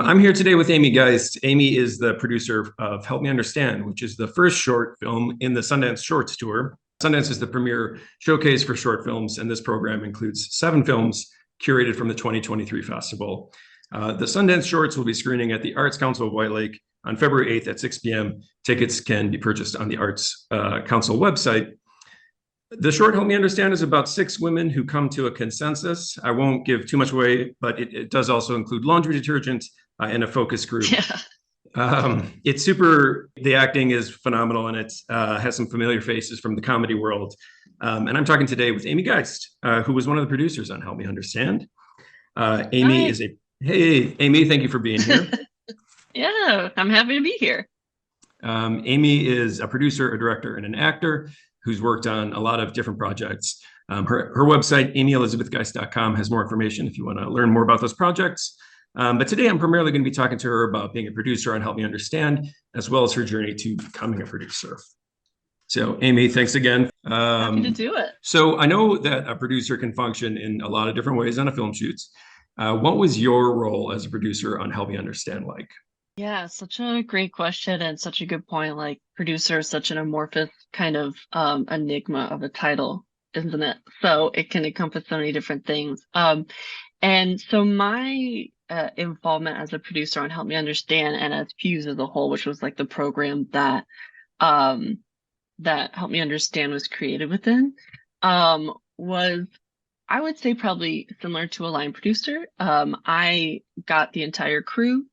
I'm here today with Amy Geist. Amy is the producer of Help Me Understand, which is the first short film in the Sundance Shorts Tour. Sundance is the premier showcase for short films, and this program includes 7 films curated from the 2023 festival. The Sundance Shorts will be screening at the Arts Council of White Lake on February 8th at 6 p.m. Tickets can be purchased on the Arts Council website. The short Help Me Understand is about 6 women who come to a consensus. I won't give too much away, but it does also include laundry detergent and a focus group. Yeah. It's super, the acting is phenomenal, and it has some familiar faces from the comedy world. And I'm talking today with Amy Geist, who was one of the producers on Help Me Understand. Amy Hi. is a, hey, Amy, thank you for being here. Yeah, I'm happy to be here. Amy is a producer, a director, and an actor who's worked on a lot of different projects. Her website, amyelizabethgeist.com, has more information if you want to learn more about those projects. But today I'm primarily going to be talking to her about being a producer on Help Me Understand, as well as her journey to becoming a producer. So, Amy, thanks again. Happy to do it. So I know that a producer can function in a lot of different ways on a film shoot. What was your role as a producer on Help Me Understand like? Yeah, such a great question and such a good point. Like producer is such an amorphous kind of enigma of a title, isn't it? So it can encompass so many different things. And so my involvement as a producer on Help Me Understand and as Fuse as a whole, which was like the program um that Help Me Understand was created within, was I would say probably similar to a line producer. I got the entire crew.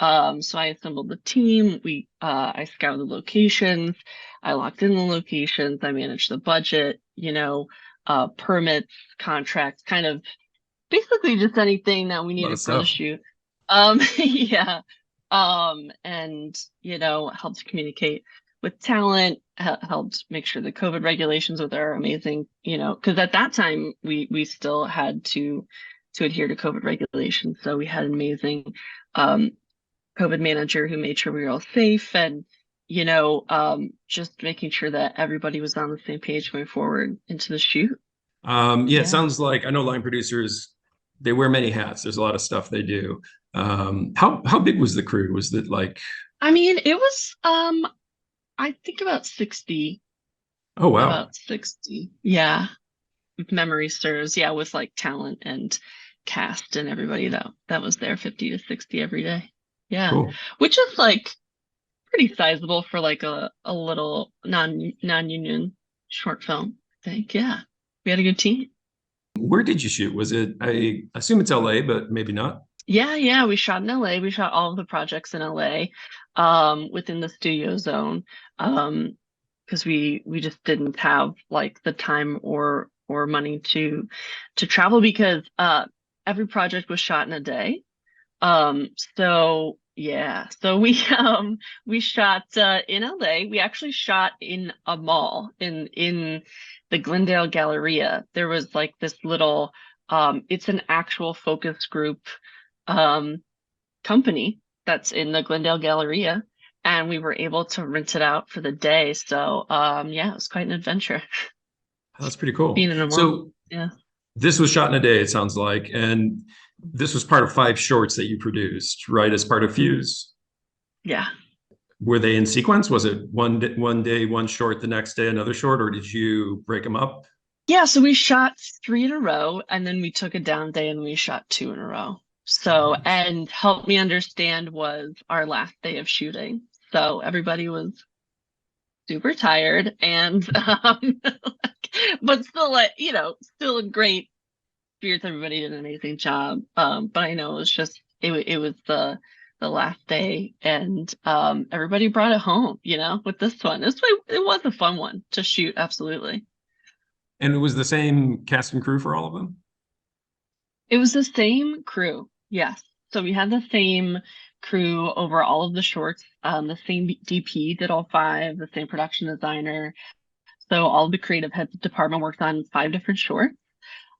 So I assembled the team. I scouted the locations. I locked in the locations. I managed the budget, permits, contracts, kind of basically just anything that we A lot of needed for the stuff. shoot. Yeah. And, helped communicate with talent, helped make sure the COVID regulations with our amazing, because at that time we still had to adhere to COVID regulations. So we had an amazing um COVID manager who made sure we were all safe and, just making sure that everybody was on the same page going forward into the shoot. Yeah, it Yeah. sounds like I know line producers, they wear many hats. There's a lot of stuff they do. How big was the crew? Was it like, I mean, it was I think oh wow, about 60. Yeah. If memory serves. Yeah, with like talent and cast and everybody that was there 50 to 60 every day. Yeah. cool. Which is like pretty sizable for like a little non-union short film, I think. Yeah. We had a good team. Where did you shoot? Was it, I assume it's LA, but maybe not. Yeah, yeah, we shot in LA. We shot all of the projects in LA, within the studio zone. Because we just didn't have like the time or money to travel because every project was shot in a day. So yeah, so we shot in LA. We actually shot in a mall in the Glendale Galleria. There was like this little it's an actual focus group um company that's in the Glendale Galleria, and we were able to rent it out for the day. So yeah, it was quite an adventure Oh, that's pretty cool. being in a mall. So Yeah. this was shot in a day, it sounds like, and this was part of 5 shorts that you produced, right? As part of Fuse. Yeah. Were they in sequence? Was it one day, one short, the next day, another short, or did you break them up? Yeah, so we shot 3 in a row and then we took a down day and we shot 2 in a row. So, Nice. and Help Me Understand was our last day of shooting. So everybody was super tired and but still like, still a great spirits. Everybody did an amazing job. But I know it was just it was the last day and everybody brought it home, with this one. It was a fun one to shoot, absolutely. And it was the same cast and crew for all of them? It was the same crew, yes. So we had the same crew over all of the shorts. The same DP did all 5, the same production designer. So all of the creative heads of department worked on 5 different shorts.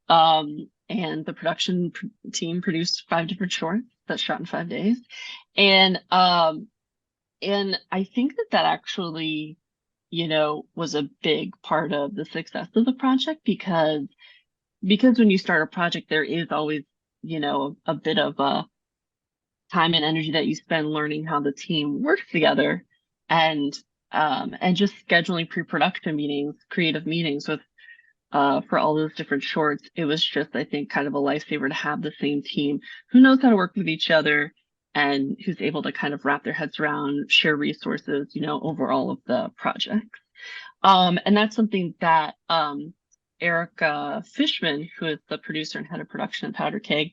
And the team produced 5 different shorts that shot in 5 days. And I think that actually, was a big part of the success of the project because when you start a project, there is always, a bit of time and energy that you spend learning how the team works together, and just scheduling pre-production meetings, creative meetings with for all those different shorts. It was just, I think, kind of a lifesaver to have the same team who knows how to work with each other and who's able to kind of wrap their heads around, share resources, over all of the projects. And that's something that Erica Fishman, who is the producer and head of production at Powder Keg,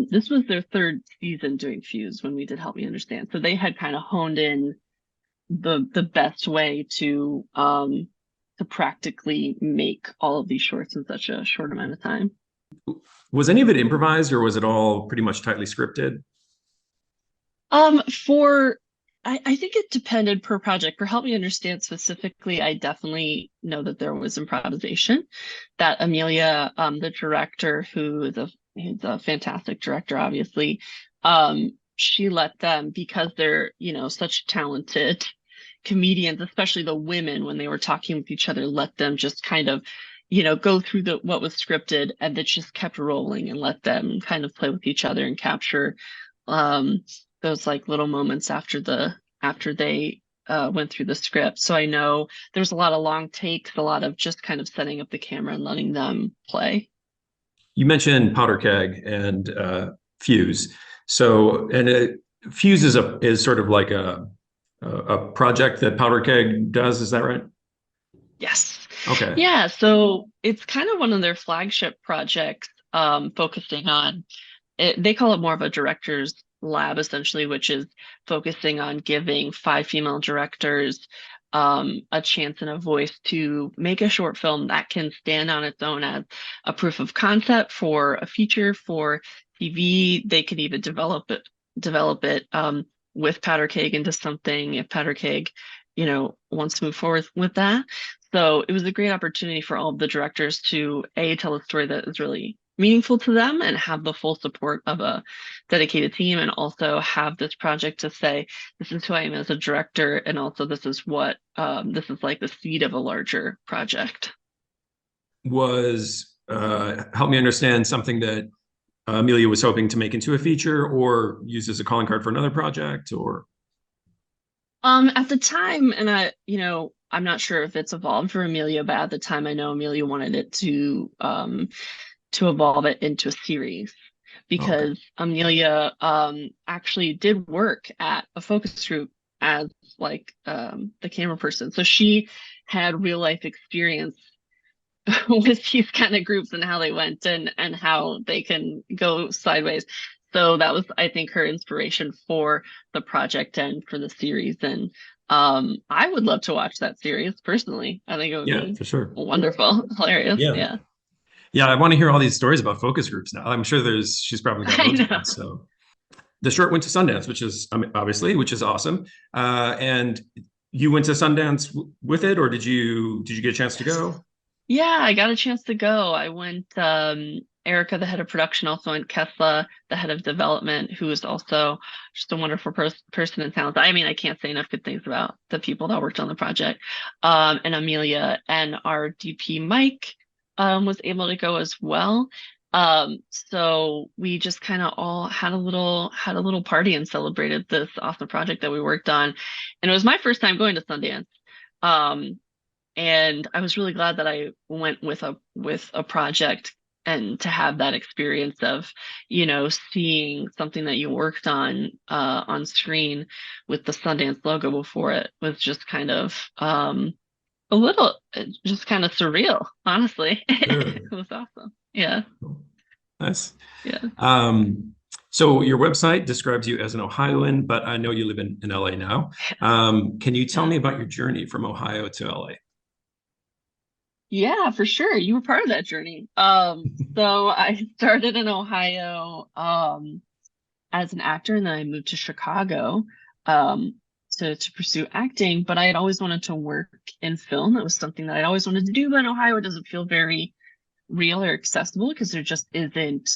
this was their third season doing Fuse when we did Help Me Understand. So they had kind of honed in the best way to practically make all of these shorts in such a short amount of time. Was any of it improvised, or was it all pretty much tightly scripted? For I think it depended per project. For Help Me Understand specifically, I definitely know that there was improvisation. That Amelia, the director, who's a fantastic director, obviously, she let them, because they're, such talented comedians, especially the women, when they were talking with each other, let them just kind of, go through what was scripted, and that just kept rolling, and let them kind of play with each other and capture those like little moments after they went through the script. So I know there's a lot of long takes, a lot of just kind of setting up the camera and letting them play. You mentioned Powder Keg and Fuse. So, and Fuse is sort of like a project that Powder Keg does. Is that right? Yes. Okay. Yeah. So it's kind of one of their flagship projects, focusing on it. They call it more of a director's lab, essentially, which is focusing on giving 5 female directors a chance and a voice to make a short film that can stand on its own as a proof of concept for a feature for TV. They can even develop it with Powder Keg into something if Powder Keg, wants to move forward with that. So it was a great opportunity for all of the directors to tell a story that is really meaningful to them and have the full support of a dedicated team, and also have this project to say, this is who I am as a director, and also this is what this is like the seed of a larger project. Was Help Me Understand something that Amelia was hoping to make into a feature or use as a calling card for another project, or? At the time, and I'm not sure if it's evolved for Amelia, but at the time I know Amelia wanted it to evolve it into a series, Oh, okay. because Amelia actually did work at a focus group as like the camera person. So she had real life experience with these kind of groups and how they went, and how they can go sideways. So that was, I think, her inspiration for the project and for the series. And I would love to watch that series personally. I think it would Yeah, be for sure. wonderful, hilarious. Yeah. Yeah. Yeah, I want to hear all these stories about focus groups now. I'm sure she's probably got I loads of know. them. So the short went to Sundance, which is, I mean, obviously, which is awesome. And you went to Sundance with it, or did you get a chance to go? Yeah, I got a chance to go. I went, Erica, the head of production, also went. Kesla, the head of development, who is also just a wonderful person and talent. I mean, I can't say enough good things about the people that worked on the project. And Amelia, and our DP Mike was able to go as well. So we just kind of all had a little party and celebrated this awesome project that we worked on. And it was my first time going to Sundance. Um, and I was really glad that I went with a project, and to have that experience of, seeing something that you worked on screen with the Sundance logo before it was just kind of a little just kind of surreal, honestly. It Sure. was awesome. Yeah. Nice. Yeah. So your website describes you as an Ohioan, but I know you live in LA now. Can you tell Yeah. me about your journey from Ohio to LA? Yeah, for sure. You were part of that journey. So I started in Ohio, as an actor, and then I moved to Chicago um, to pursue acting. But I had always wanted to work in film. It was something that I always wanted to do, but in Ohio it doesn't feel very real or accessible because there just isn't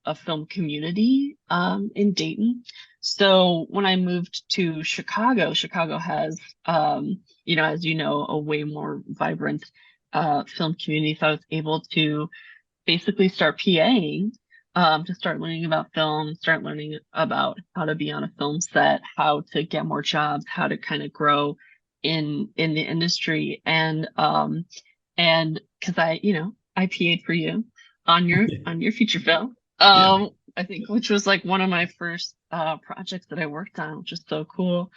a film community in Dayton. So when I moved to Chicago, Chicago has, as you know, a way more vibrant film community. So I was able to basically start PAing to start learning about film, start learning about how to be on a film set, how to get more jobs, how to kind of grow in the industry. And because I PA'd for you on your feature film. Yeah. I think which was like one of my first projects that I worked on, which is so cool.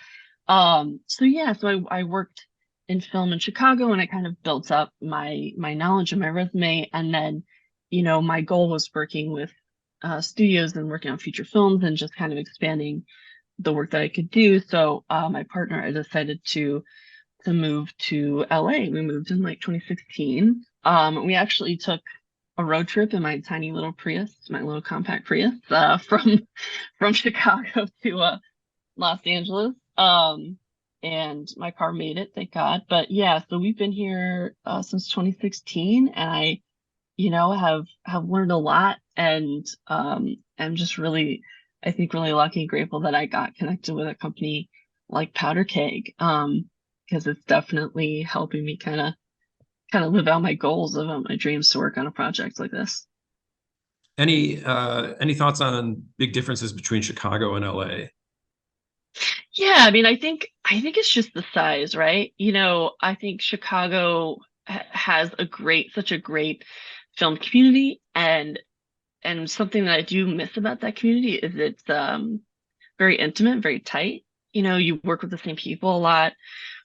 So yeah, so I worked in film in Chicago and I kind of built up my knowledge and my resume. And then, my goal was working with studios and working on feature films and just kind of expanding the work that I could do. So my partner, I decided to move to LA. We moved in like 2016. We actually took a road trip in my tiny little Prius, my little compact Prius, from Chicago to Los Angeles. And my car made it, thank God. But yeah, so we've been here since 2016, and I, have learned a lot, and I'm just really, I think, really lucky and grateful that I got connected with a company like Powder Keg, because it's definitely helping me kind of live out my goals, live out my dreams to work on a project like this. Any thoughts on big differences between Chicago and LA? Yeah, I mean, I think it's just the size, right? I think Chicago has such a great film community, and something that I do miss about that community is it's very intimate, very tight. You work with the same people a lot.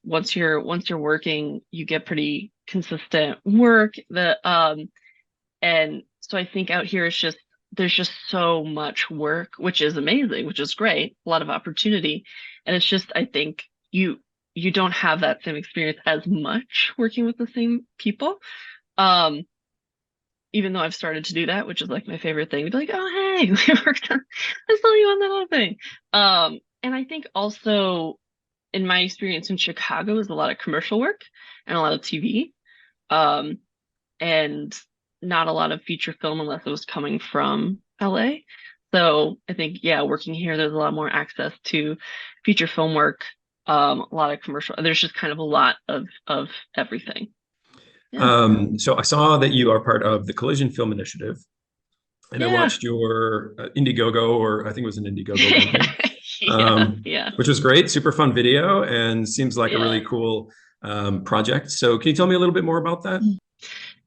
Once you're working, you get pretty consistent work. And so I think out here it's just there's just so much work, which is amazing, which is great, a lot of opportunity. And it's just I think you don't have that same experience as much working with the same people. Um, Even though I've started to do that, which is like my favorite thing, to be like, oh hey, we worked on I saw you on that other thing. And I think also in my experience in Chicago is a lot of commercial work and a lot of TV. Um, and not a lot of feature film unless it was coming from LA. So I think, yeah, working here, there's a lot more access to feature film work, a lot of commercial. There's just kind of a lot of everything. Yeah. So I saw that you are part of the Collision Film Initiative, and I Yeah. watched your Indiegogo, or I think it was an Indiegogo campaign, Yeah. um, Yeah. which was great, super fun video, and seems like a Yeah. really cool project. So can you tell me a little bit more about that?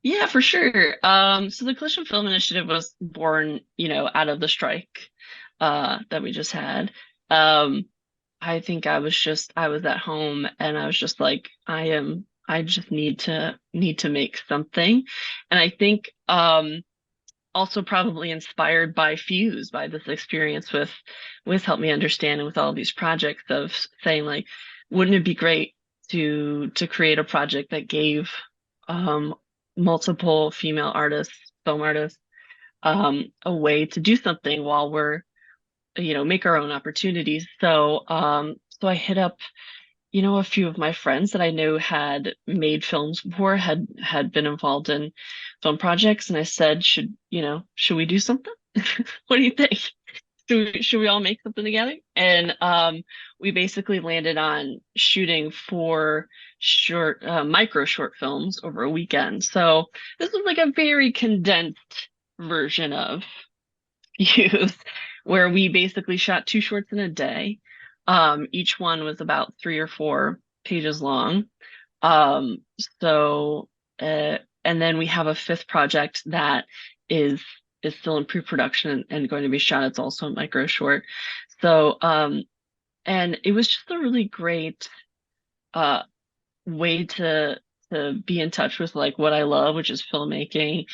Yeah, for sure. So the Collision Film Initiative was born, out of the strike that we just had. Um, I think I was at home and I was just like, I just need to make something. And I think also probably inspired by Fuse, by this experience with Help Me Understand and with all these projects of saying like, wouldn't it be great to create a project that gave um multiple female artists, film artists, a way to do something while we're, make our own opportunities. So I hit up, a few of my friends that I knew had made films before, had been involved in film projects, and I said, should we do something? What do you think? Should we all make something together? And we basically landed on shooting 4 micro short films over a weekend. So this was like a very condensed version of Youth, where we basically shot 2 shorts in a day. Each one was about 3 or 4 pages long. Um, so, and then we have a fifth project that is is still in pre-production and going to be shot. It's also a micro short. So, and it was just a really great uh way to be in touch with like what I love, which is filmmaking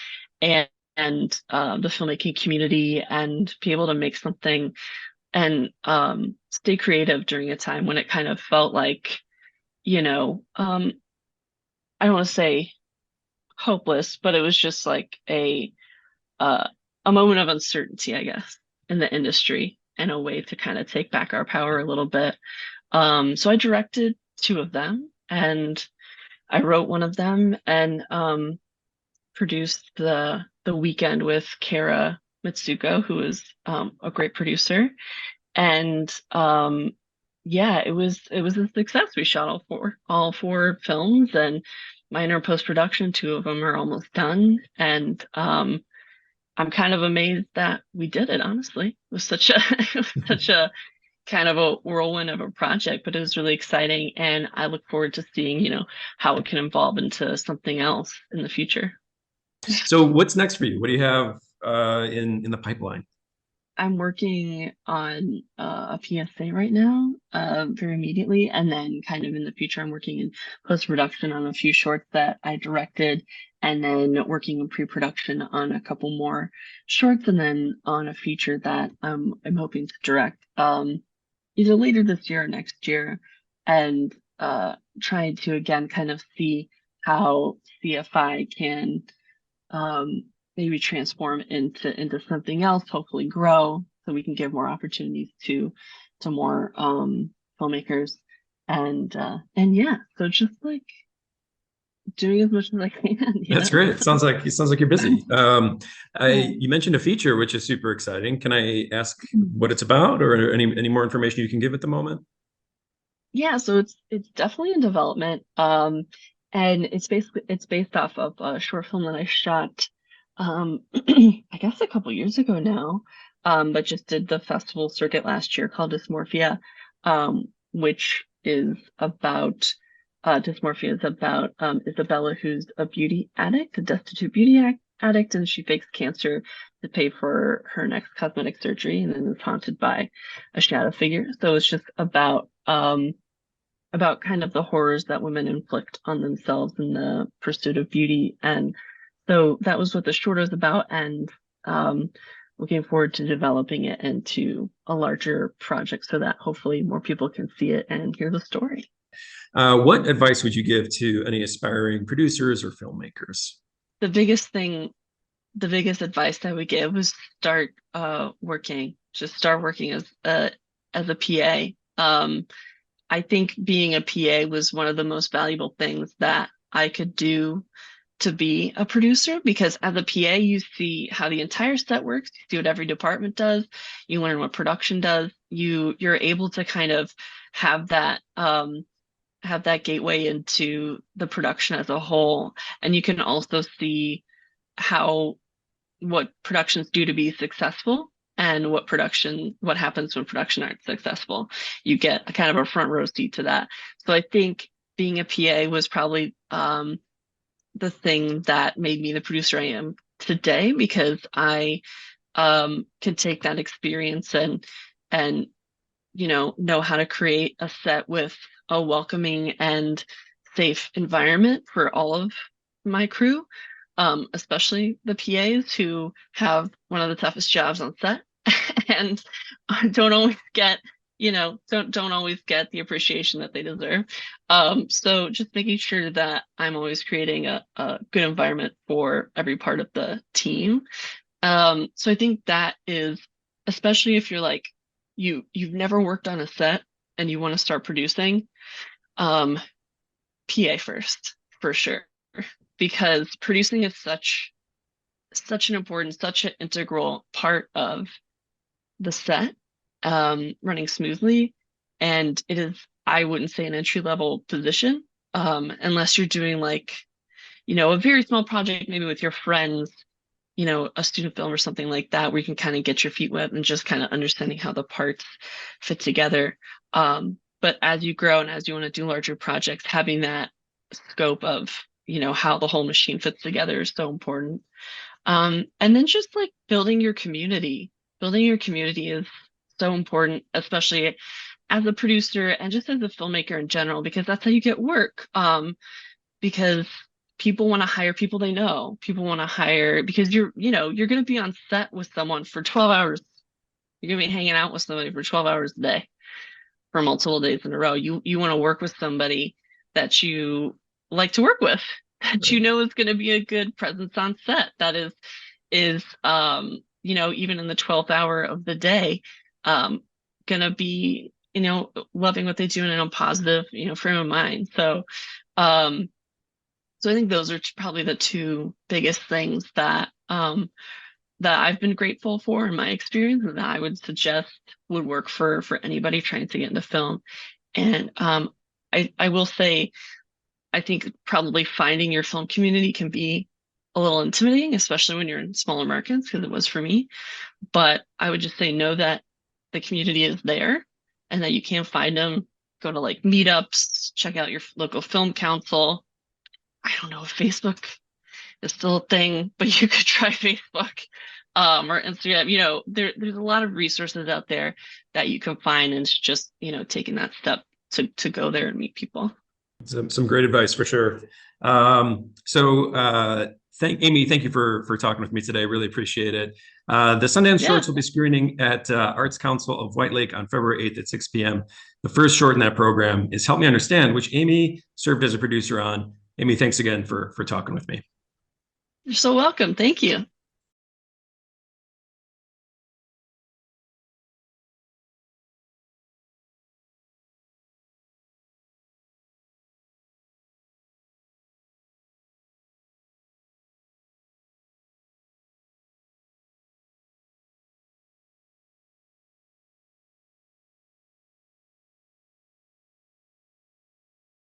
and the filmmaking community, and be able to make something and stay creative during a time when it kind of felt like, I don't want to say hopeless, but it was just like uh, a moment of uncertainty, I guess, in the industry, and a way to kind of take back our power a little bit. So I directed 2 of them, and I wrote one of them, and produced the weekend with Kara Mitsuko, who is a great producer. And yeah, it was a success. We shot all four films, and minor post production. 2 of them are almost done, and I'm kind of amazed that we did it, honestly. It was such a it was such a kind of a whirlwind of a project, but it was really exciting, and I look forward to seeing, how it can evolve into something else in the future. So what's next for you? What do you have in the pipeline? I'm working on a PSA right now, very immediately, and then kind of in the future, I'm working in post-production on a few shorts that I directed, and then working in pre-production on a couple more shorts, and then on a feature that I'm hoping to direct either later this year or next year, and trying to again kind of see how CFI can um, maybe transform into something else, hopefully grow, so we can give more opportunities to more filmmakers, and yeah, so just like doing as much as I can, That's great. It sounds like you're busy. Yeah. You mentioned a feature which is super exciting. Can I ask what it's about, or any more information you can give at the moment? Yeah, so it's definitely in development. And it's based off of a short film that I shot I guess a couple years ago now. But just did the festival circuit last year called Dysmorphia, which is about Dysmorphia is about Isabella, who's a beauty addict, a destitute addict, and she fakes cancer to pay for her next cosmetic surgery, and then is haunted by a shadow figure. So it's just about kind of the horrors that women inflict on themselves in the pursuit of beauty. And so that was what the short was about. And um, looking forward to developing it into a larger project so that hopefully more people can see it and hear the story. What advice would you give to any aspiring producers or filmmakers? The biggest thing, the biggest advice I would give was start working, just start working as a PA. I think being a PA was one of the most valuable things that I could do to be a producer, because as a PA, you see how the entire set works, you see what every department does, you learn what production does, you're able to kind of have that gateway into the production as a whole. And you can also see how what productions do to be successful, and what happens when production aren't successful. You get a kind of a front row seat to that. So I think being a PA was probably the thing that made me the producer I am today, because I can take that experience and know how to create a set with a welcoming and safe environment for all of my crew, especially the PAs, who have one of the toughest jobs on set and don't always get, don't always get the appreciation that they deserve. So just making sure that I'm always creating a good environment for every part of the team. So I think that is, especially if you're like you've never worked on a set and you want to start producing, um, PA first for sure, because producing is such an important, such an integral part of the set running smoothly, and it is, I wouldn't say, an entry level position, unless you're doing like a very small project, maybe with your friends, a student film or something like that, where you can kind of get your feet wet and just kind of understanding how the parts fit together. But as you grow and as you want to do larger projects, having that scope of, how the whole machine fits together is so important. And then just like building your community. Building your community is so important, especially as a producer and just as a filmmaker in general, because that's how you get work. Because people want to hire people they know. People want to hire because you're going to be on set with someone for 12 hours. You're going to be hanging out with somebody for 12 hours a day for multiple days in a row. You want to work with somebody that you like to work with, that Right. is going to be a good presence on set. That is even in the 12th hour of the day, gonna be, loving what they do and in a positive, frame of mind. So I think those are probably the two biggest things that I've been grateful for in my experience, and that I would suggest would work for anybody trying to get into film. And I will say, I think probably finding your film community can be a little intimidating, especially when you're in smaller markets, because it was for me. But I would just say know that the community is there and that you can find them. Go to like meetups, check out your local film council. I don't know if Facebook is still a thing, but you could try Facebook or Instagram. There's a lot of resources out there that you can find, and it's just, taking that step to go there and meet people. Some great advice for sure. Amy, thank you for talking with me today. Really appreciate it. The Sundance Yeah. Shorts will be screening at Arts Council of White Lake on February 8th at 6 p.m. The first short in that program is Help Me Understand, which Amy served as a producer on. Amy, thanks again for talking with me. You're so welcome. Thank you.